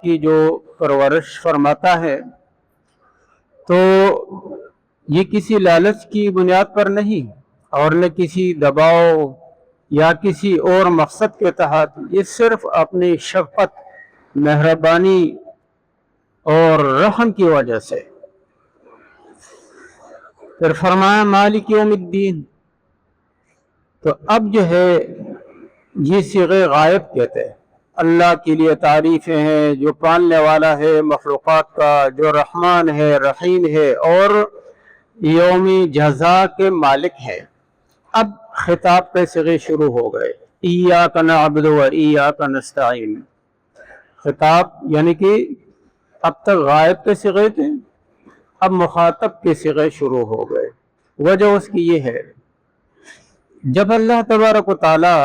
کی جو परवरिश फरमाता है तो ये किसी लालच की बुनियाद पर नहीं और न किसी दबाव या किसी और मकसद के तहत, ये सिर्फ अपनी शफकत, मेहरबानी और रहम की वजह से। फिर फरमाया मालिक यौमिद्दीन। तो अब जो है ये सिग़े गायब कहते हैं। अल्लाह के लिए तारीफ़ें हैं जो पालने वाला है मखलूक़ात का, जो रहमान है, रहीम है और यौमी जज़ा के मालिक है। अब खिताब पे सिग़े शुरू हो गए, इय्याका नअबुदु व इय्याका नस्तईन। खिताब यानी कि अब तक गायब के सिग़े थे, अब मुखातब के सिग़े शुरू हो गए। वजह उसकी ये है, जब अल्लाह तबारक व तआला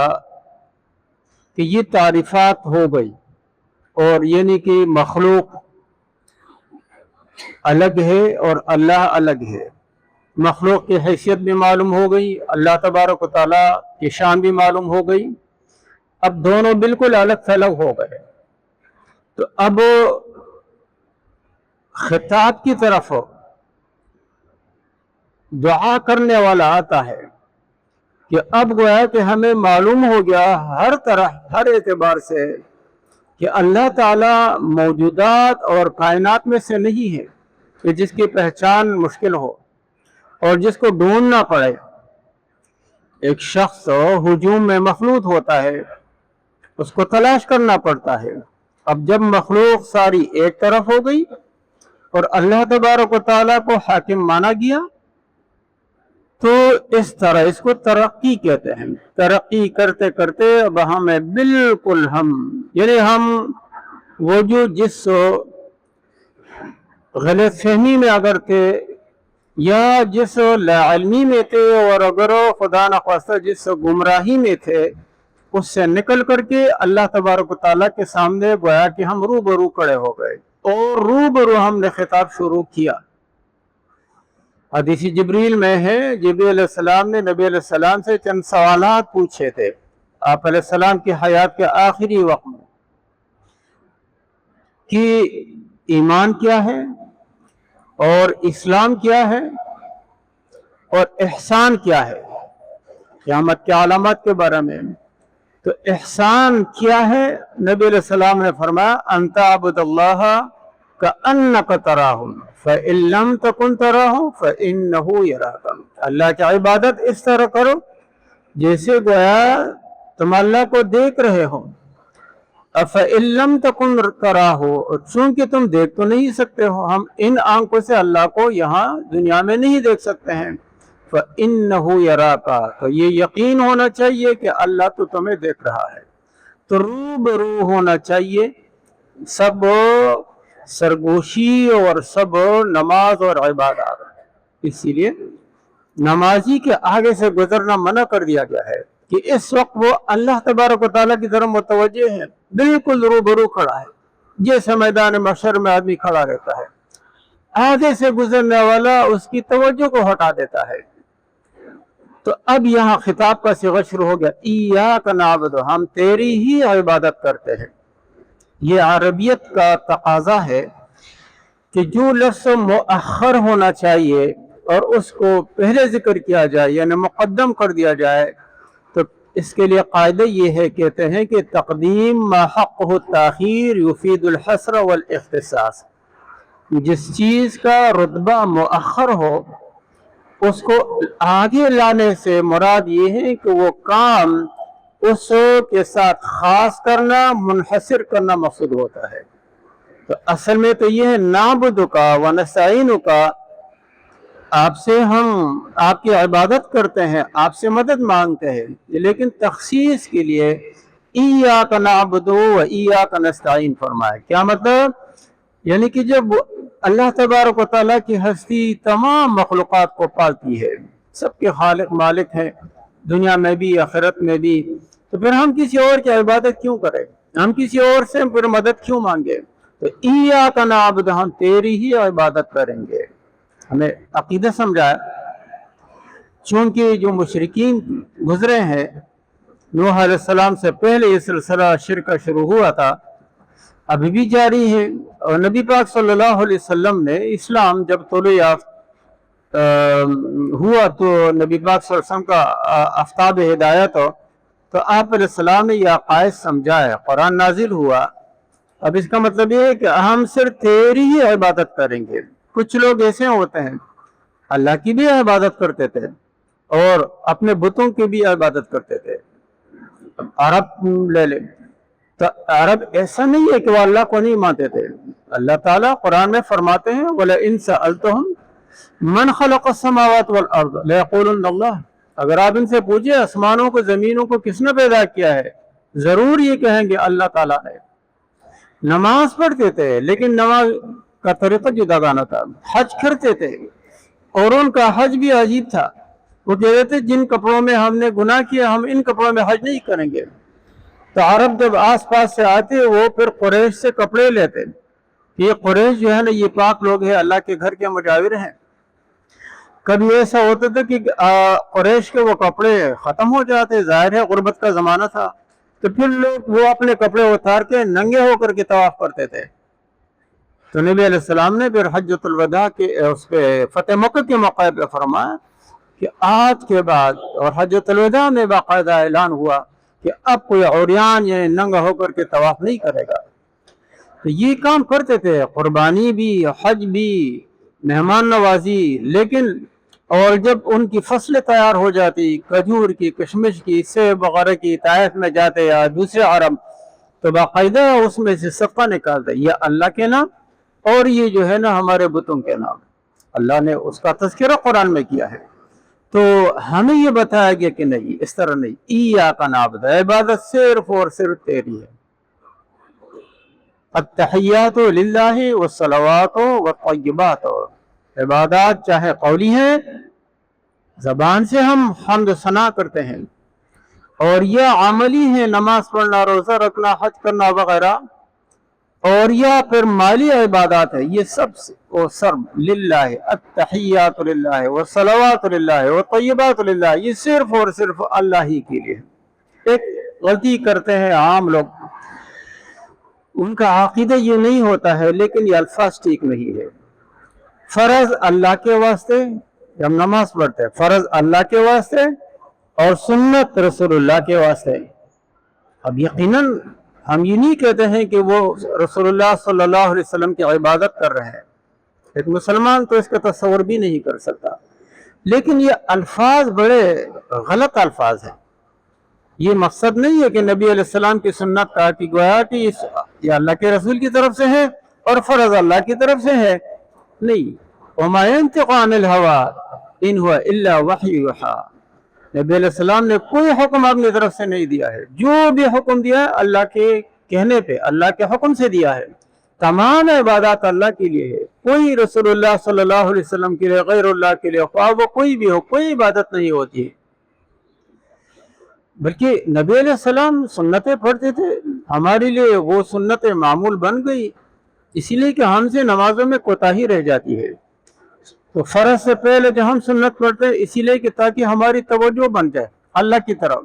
कि ये तारीफ़ात हो गई और यानी कि मखलूक अलग है और अल्लाह अलग है, मखलूक की हैसियत भी मालूम हो गई, अल्लाह तबारक व तआला की शान भी मालूम हो गई। अब दोनों बिल्कुल अलग थलग हो गए। तो अब खिताब की तरफ दुआ करने वाला आता है कि अब गोया कि हमें मालूम हो गया हर तरह, हर एतबार से कि अल्लाह ताला मौजूदात और कायनात में से नहीं है कि जिसकी पहचान मुश्किल हो और जिसको ढूंढना पड़े। एक शख्स हुजूम में मखलूत होता है, उसको तलाश करना पड़ता है। अब जब मखलूक सारी एक तरफ हो गई और अल्लाह तबारक व तआला को हाकिम माना गया, तो इस तरह इसको तरक्की कहते हैं। तरक्की करते करते अब हमें बिल्कुल यानी हम वो जो जिस गलत फहमी में अगर थे या जिस लाइल्मी में थे और अगर खुदा न ख्वास्ता जिस गुमराही में थे, उससे निकल करके अल्लाह तबारक व तआला के सामने गोया कि हम रूबरू खड़े हो गए और रूबरू हमने खिताब शुरू किया। हदीस जिब्रील में है, जिब्रील अलैहिस्सलाम ने नबी अलैहिस्सलाम से चंद सवालात पूछे थे आप अलैहिस्सलाम की हयात के आखिरी वक्त में कि ईमान क्या है और इस्लाम क्या है और एहसान क्या है, क़यामत के अलामत के बारे में। तो एहसान क्या है? नबी अलैहिस्सलाम ने फरमाया अंता अब्दुल्लाह का अन्नका तराहु फ़इन लम तकुन तराहु फ़इन्नहु यराका। अल्लाह की इबादत इस तरह करो जैसे गोया तुम अल्लाह को देख रहे हो। फ़इन लम तकुन तराहु, चूंकि तुम देख तो नहीं सकते हो, हम इन आंखों से अल्लाह को यहाँ दुनिया में नहीं देख सकते हैं। फ़इन्नहु यराका, तो ये यकीन होना चाहिए कि अल्लाह तो तुम्हें देख रहा है। तो रूबरू होना चाहिए सब सरगोशी और सब नमाज और इबादत। इसीलिए नमाजी के आगे से गुजरना मना कर दिया गया है कि इस वक्त वो अल्लाह तबारक व तआला की तरफ मुतवज्जे है, बिल्कुल रूबरू खड़ा है, जैसे मैदान महशर में आदमी खड़ा रहता है, आगे से गुजरने वाला उसकी तवज्जो को हटा देता है। तो अब यहाँ खिताब का सिगा शुरू हो गया, इय्याका नअबुदु, हम तेरी ही इबादत करते हैं। ये अरबियत का तकाजा है कि जो लफ्ज़ मुअख्खर होना चाहिए और उसको पहले जिक्र किया जाए यानी मुक़द्दम कर दिया जाए, तो इसके लिए कायदा ये है, कहते हैं कि तक़दीम मा हक़्क़ुहु ताख़ीर युफ़ीदुल हस्र वल इख्तिसास। जिस चीज़ का रुतबा मुअख्खर हो उसको आगे लाने से मुराद ये है कि वो काम उसके साथ खास करना, मुनहसिर करना मकसूद होता है। तो असल में तो ये है नाबुदु का व नस्तईनु का, आपसे हम आपकी इबादत करते हैं, आपसे मदद मांगते हैं, लेकिन तखसीस के लिए इय्याका नअबुदु व इय्याका नस्तईन फरमाया। क्या मतलब? यानी कि जब अल्लाह तबारक व तआला की हस्ती तमाम मखलूक़ात को पालती है, सबके खालिक मालिक हैं, दुनिया में भी आखिरत में भी, तो फिर हम किसी और की इबादत क्यों करें, हम किसी और से फिर मदद क्यों मांगे? तो इय्याका नअबुदु, हम तेरी ही इबादत करेंगे। हमें अकीदा समझाया, चूँकि जो मुशरिकीन गुजरे हैं, नूह अलैहिस्सलाम से पहले ये सिलसिला शिर्क का शुरू हुआ था, ابھی بھی جاری ہے۔ اور نبی پاک صلی اللہ علیہ وسلم نے اسلام جب طلوع ہوا تو نبی پاک صلی اللہ علیہ وسلم کا آفتاب ہدایت ہو تو آپ علیہ السلام نے یہ عقائد سمجھایا، قرآن نازل ہوا۔ اب اس کا مطلب یہ ہے کہ ہم صرف تیری ہی عبادت کریں گے۔ کچھ لوگ ایسے ہوتے ہیں اللہ کی بھی عبادت کرتے تھے اور اپنے بتوں کی بھی عبادت کرتے تھے۔ عرب لے لیں تو عرب ایسا نہیں ہے کہ وہ اللہ کو نہیں مانتے تھے۔ اللہ تعالیٰ قرآن میں فرماتے ہیں وَلَئِن سَأَلْتَهُمْ مَنْ خَلَقَ السَّمَاوَاتِ وَالْأَرْضَ لَيَقُولُنَّ اللَّهُ، اگر آپ ان سے پوچھیں آسمانوں کو زمینوں کو کس نے پیدا کیا ہے، ضرور یہ کہیں گے اللہ تعالیٰ نے۔ نماز پڑھتے تھے لیکن نماز کا طریقہ جدا گانا تھا، حج کرتے تھے اور ان کا حج بھی عجیب تھا۔ وہ کہتے تھے جن کپڑوں میں ہم نے گناہ کیا ہم ان کپڑوں میں حج نہیں کریں گے۔ تو عرب جب آس پاس سے آتے وہ پھر قریش سے کپڑے لیتے، یہ قریش جو ہے نا یہ پاک لوگ ہیں، اللہ کے گھر کے مجاور ہیں۔ کبھی ایسا ہوتا تھا کہ قریش کے وہ کپڑے ختم ہو جاتے، ظاہر ہے غربت کا زمانہ تھا، تو پھر لوگ وہ اپنے کپڑے اتار کے ننگے ہو کر کے طواف کرتے تھے۔ تو نبی علیہ السلام نے پھر حجۃ الوداع کے اس پہ فتح مکہ کے موقع پہ فرمایا کہ آج کے بعد، اور حجۃ الوداع میں باقاعدہ اعلان ہوا کہ اب کوئی عریان یا ننگا ہو کر کے طواف نہیں کرے گا۔ تو یہ کام کرتے تھے، قربانی بھی، حج بھی، مہمان نوازی، لیکن اور جب ان کی فصلیں تیار ہو جاتی، کھجور کی، کشمش کی، سیب وغیرہ کی، طائف میں جاتے یا دوسرے عرب، تو باقاعدہ اس میں سے صدقہ نکالتے، یہ اللہ کے نام اور یہ جو ہے نا ہمارے بتوں کے نام۔ اللہ نے اس کا تذکرہ قرآن میں کیا ہے۔ تو ہمیں یہ بتایا گیا کہ نہیں، اس طرح نہیں، ایاک نعبد، عبادت صرف اور صرف تیری ہے۔ التحیات للہ والصلوات والطیبات، عبادات چاہے قولی ہیں، زبان سے ہم حمد و ثنا کرتے ہیں، اور یہ عملی ہیں، نماز پڑھنا، روزہ رکھنا، حج کرنا وغیرہ، اور یا پھر مالی عبادات ہے، یہ سب للہ، التحیات للہ والصلوات للہ والطیبات للہ، یہ صرف اور صرف اللہ ہی کے لیے۔ ایک غلطی کرتے ہیں عام لوگ، ان کا عقیدہ یہ نہیں ہوتا ہے، لیکن یہ الفاظ ٹھیک نہیں ہے۔ فرض اللہ کے واسطے، جب نماز پڑھتے ہیں فرض اللہ کے واسطے اور سنت رسول اللہ کے واسطے۔ اب یقیناً ہم یہ نہیں کہتے ہیں کہ وہ رسول اللہ صلی اللہ علیہ وسلم کی عبادت کر رہے ہیں، ایک مسلمان تو اس کا تصور بھی نہیں کر سکتا، لیکن یہ الفاظ بڑے غلط الفاظ ہیں۔ یہ مقصد نہیں ہے کہ نبی علیہ السلام کی سنت کا کہ گویا کہ یہ اللہ کے رسول کی طرف سے ہے اور فرض اللہ کی طرف سے ہے، نہیں۔ وَمَا يَنْتِقُ عَنِ الْهَوَىٰ إِنْ هُوَ إِلَّا وَحْيٌ يُوحَىٰ، نبی علیہ السلام نے کوئی حکم اپنی طرف سے نہیں دیا ہے، جو بھی حکم دیا ہے اللہ کے کہنے پہ، اللہ کے حکم سے دیا ہے۔ تمام عبادات اللہ کے لیے ہے، کوئی رسول اللہ صلی اللہ علیہ وسلم کے لیے، غیر اللہ کے لیے، خواہ وہ کوئی بھی ہو، کوئی عبادت نہیں ہوتی ہے۔ بلکہ نبی علیہ السلام سنتیں پڑھتے تھے، ہمارے لیے وہ سنتیں معمول بن گئی، اسی لیے کہ ہم سے نمازوں میں کوتاہی رہ جاتی ہے۔ تو فرض سے پہلے جو ہم سنت پڑھتے ہیں اسی لیے کہ تاکہ ہماری توجہ بن جائے اللہ کی طرف،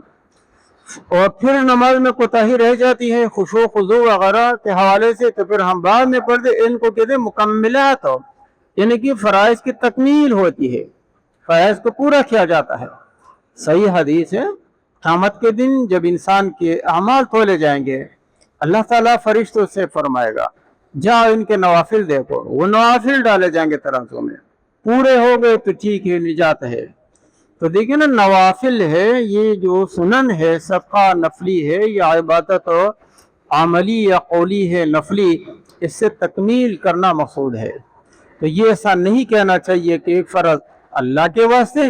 اور پھر نماز میں کوتاہی رہ جاتی ہے خشوع خضوع وغیرہ کے حوالے سے، تو پھر ہم بعد میں پڑھتے، ان کو کہتے ہیں مکملات، یعنی کہ فرائض کی تکمیل ہوتی ہے، فرائض کو پورا کیا جاتا ہے۔ صحیح حدیث ہے، قیامت کے دن جب انسان کے اعمال تولے جائیں گے، اللہ تعالیٰ فرشتوں سے فرمائے گا جاؤ ان کے نوافل دیکھو، وہ نوافل ڈالے جائیں گے ترازو میں، پورے ہو گئے تو ٹھیک ہے، نجات ہے۔ تو دیکھیں نا، نوافل ہے، یہ جو سنن ہے، صدقہ نفلی ہے، یا عبادت عملی یا قولی ہے نفلی، اس سے تکمیل کرنا مقصود ہے۔ تو یہ ایسا نہیں کہنا چاہیے کہ فرض اللہ کے واسطے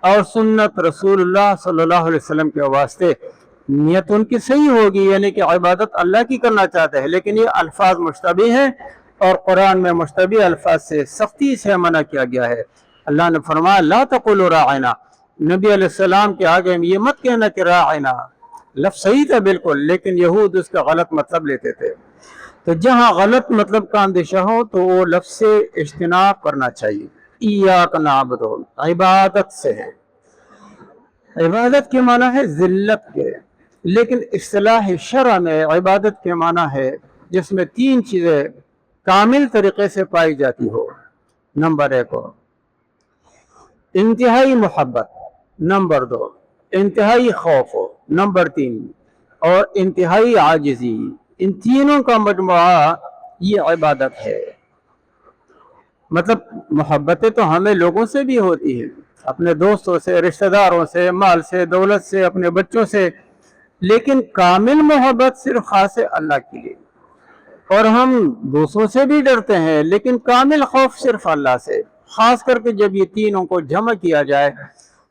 اور سنت رسول اللہ صلی اللہ علیہ وسلم کے واسطے، نیت ان کی صحیح ہوگی، یعنی کہ عبادت اللہ کی کرنا چاہتے ہیں، لیکن یہ الفاظ مشتبہ ہیں، اور قرآن میں مشتبہ الفاظ سے سختی سے منع کیا گیا ہے۔ اللہ نے فرمایا لا تقولوا راعنا، نبی علیہ السلام کے آگے یہ مت کہنا کہ راعنا، لفظ صحیح تھا بالکل، لیکن یہود اس کا غلط مطلب لیتے تھے۔ تو جہاں غلط مطلب کا اندیشہ ہو تو وہ لفظ سے اجتناب کرنا چاہیے۔ ایاک نعبد، عبادت سے ہے، عبادت کے معنی ہے ذلت کے، لیکن اصطلاح شرع میں عبادت کے معنی ہے जिसमें 3 चीज़ें कामिल तरीके से पाई जाती हो। नंबर 1 हो इंतहाई मोहब्बत, नंबर 2 इंतहाई खौफ हो, नंबर 3 और इंतहाई आजिज़ी। इन तीनों का मजमुआ ये इबादत है। मतलब मोहब्बतें तो हमें लोगों से भी होती है, अपने दोस्तों से, रिश्तेदारों से, माल से, दौलत से, अपने बच्चों से, लेकिन कामिल मोहब्बत सिर्फ खास है अल्लाह के लिए। और हम दूसरों से भी डरते हैं, लेकिन कामिल खौफ सिर्फ अल्लाह से। खास करके जब ये तीनों को जमा किया जाए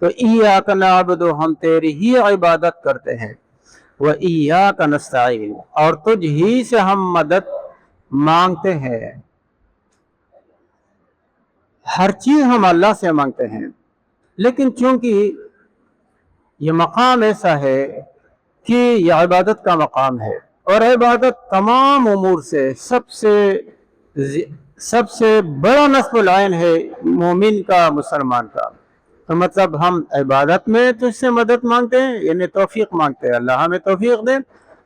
तो इय्याका नअबुदु, हम तेरी ही इबादत करते हैं, व इय्याका नस्तईन, और तुझ ही से हम मदद मांगते हैं। हर चीज़ हम अल्लाह से मांगते हैं, लेकिन चूंकि ये मकाम ऐसा है कि यह इबादत का मकाम है, और इबादत तमाम उमूर से सबसे बड़ा नस्बुल आइन है मोमिन का, मुसलमान का। तो मतलब हम इबादत में तो इससे मदद मांगते हैं, यानी तौफीक मांगते हैं, अल्लाह हमें तौफीक दे।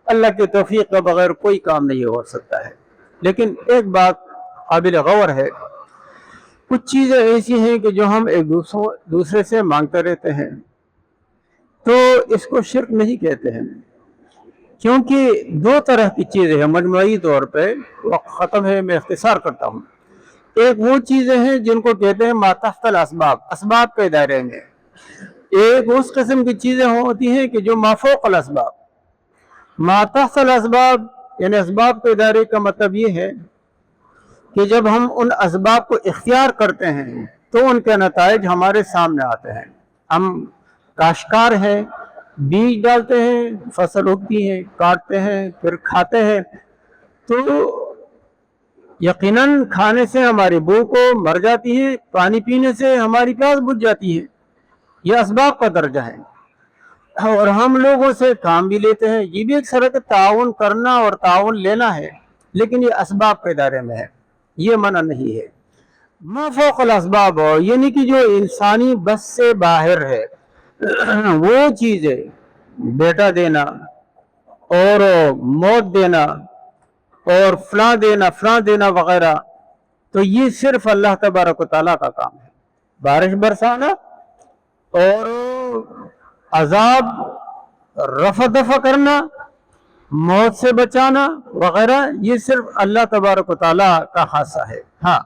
अल्लाह की तौफीक के बगैर कोई काम नहीं हो सकता है। लेकिन एक बात काबिल गौर है, कुछ चीज़ें ऐसी हैं कि जो हम एक दूसरे से मांगते रहते हैं, तो इसको शिर्क नहीं कहते हैं, क्योंकि 2 तरह की चीज़ें हैं मजमूई तौर पे। वक्त ख़त्म है, मैं इख्तिसार करता हूँ। एक वो चीज़ें हैं जिनको कहते हैं मातहतल असबाब, असबाब के दायरे में। एक उस किस्म की चीज़ें होती हैं कि जो माफौक़ल असबाब। मातहतल असबाब यानी असबाब के दायरे का मतलब ये है कि जब हम उन असबाब को इख्तियार करते हैं तो उनके नताइज हमारे सामने आते हैं। हम काश्तकार हैं, बीज डालते हैं, फसल उगती है, काटते हैं, फिर खाते हैं, तो यकीनन खाने से हमारी भूख मर जाती है, पानी पीने से हमारी प्यास बुझ जाती है। यह असबाब का दर्जा है। और हम लोगों से काम भी लेते हैं, ये भी एक तरह का ताउन करना और ताउन लेना है, लेकिन ये असबाब के दायरे में है, ये मना नहीं है। माफौक़ल असबाब हो, यानी कि जो इंसानी बस से बाहर है, वो चीज़ें, बेटा देना और मौत देना और फलां देना वगैरह, तो ये सिर्फ अल्लाह तबारक व तआला का काम है। बारिश बरसाना और अजाब रफ़ा दफ़ा करना, मौत से बचाना वगैरह, ये सिर्फ अल्लाह तबारक व तआला का खासा है। हाँ,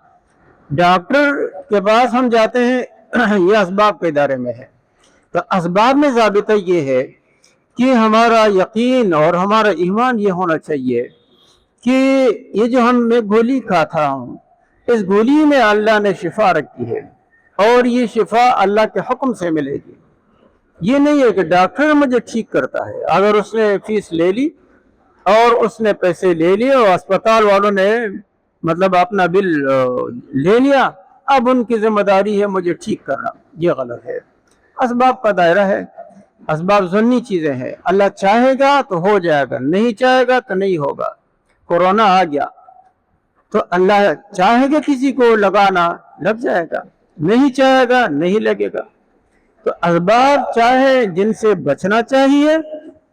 डॉक्टर के पास हम जाते हैं, ये असबाब के दायरे में है। तो असबाब में ज़ाबिता ये है कि हमारा यकीन और हमारा ईमान ये होना चाहिए कि ये जो मैं गोली खाता हूँ, इस गोली में अल्लाह ने शिफा रखी है, और ये शिफा अल्लाह के हुक्म से मिलेगी। ये नहीं है कि डॉक्टर मुझे ठीक करता है। अगर उसने फीस ले ली और उसने पैसे ले लिए और अस्पताल वालों ने मतलब अपना बिल ले लिया, अब उनकी जिम्मेदारी है मुझे ठीक करना, ये गलत है। असबाब का दायरा है, असबाब ज़न्नी चीज़ें हैं। अल्लाह चाहेगा तो हो जाएगा, नहीं चाहेगा तो नहीं होगा। कोरोना आ गया तो अल्लाह चाहेगा किसी को लगाना, लग जाएगा, नहीं चाहेगा नहीं लगेगा। तो असबाब चाहे जिनसे बचना चाहिए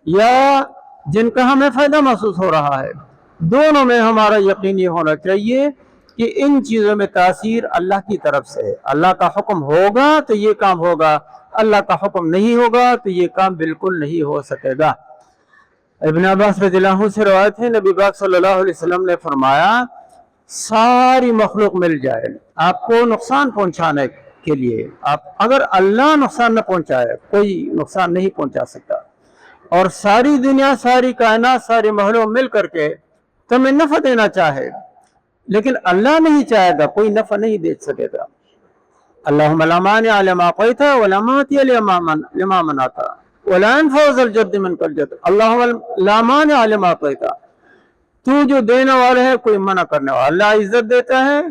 या जिनका हमें फ़ायदा महसूस हो रहा है, दोनों में हमारा यकीन ये होना चाहिए कि इन चीज़ों में तासीर अल्लाह की तरफ से है। अल्लाह का हुक्म होगा तो ये काम होगा, अल्लाह का हुक्म नहीं होगा तो ये काम बिल्कुल नहीं हो सकेगा। इब्न अब्बास रज़ियल्लाहु अन्हु से रवायत है, नबी पाक सल्लल्लाहु अलैहि वसल्लम ने फरमाया, सारी मखलूक मिल जाए आपको नुकसान पहुंचाने के लिए, आप अगर अल्लाह नुकसान न पहुंचाए, कोई नुकसान नहीं पहुंचा सकता। और सारी दुनिया, सारी कायनात, सारी मखलूक मिल करके तुम्हें नफ़ा देना चाहे, लेकिन अल्लाह नहीं चाहेगा, कोई नफ़ा नहीं दे सकेगा। अल्लाहुम्मा ला मानिअ लिमा अतैता व ला मुअतिय लिमा मनअता व ला यनफउ ज़ल जद्दि मिनकल जद्द। अल्लाहुम्मा ला मानिअ लिमा अतैता, तू जो देने वाला है कोई मना करने वाला। अल्लाह इज्जत देता है,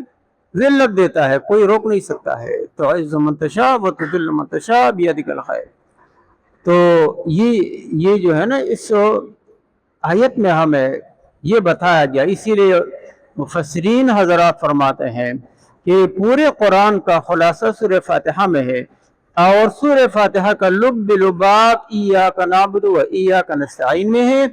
जिल्लत देता है, कोई रोक नहीं सकता है। तो इज़्ज़ु मन तशा व तुज़िल्लु मन तशा बियदिकल खैर। तो ये जो है ना, इस आयत में हमें ये बताया गया। इसीलिए मुफस्सिरीन हज़रात फरमाते हैं कि पूरे कुरान का खुलासा सूरह फातिहा में है, और सूरह फातिहा का लुब बिलुबाब इय्याका नअबुदु व इय्याका नस्तईन में है,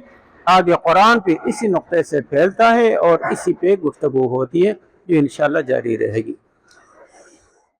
آگے قرآن پہ اسی نقطے سے پھیلتا ہے اور اسی پہ گفتگو ہوتی ہے جو انشاءاللہ جاری رہے گی۔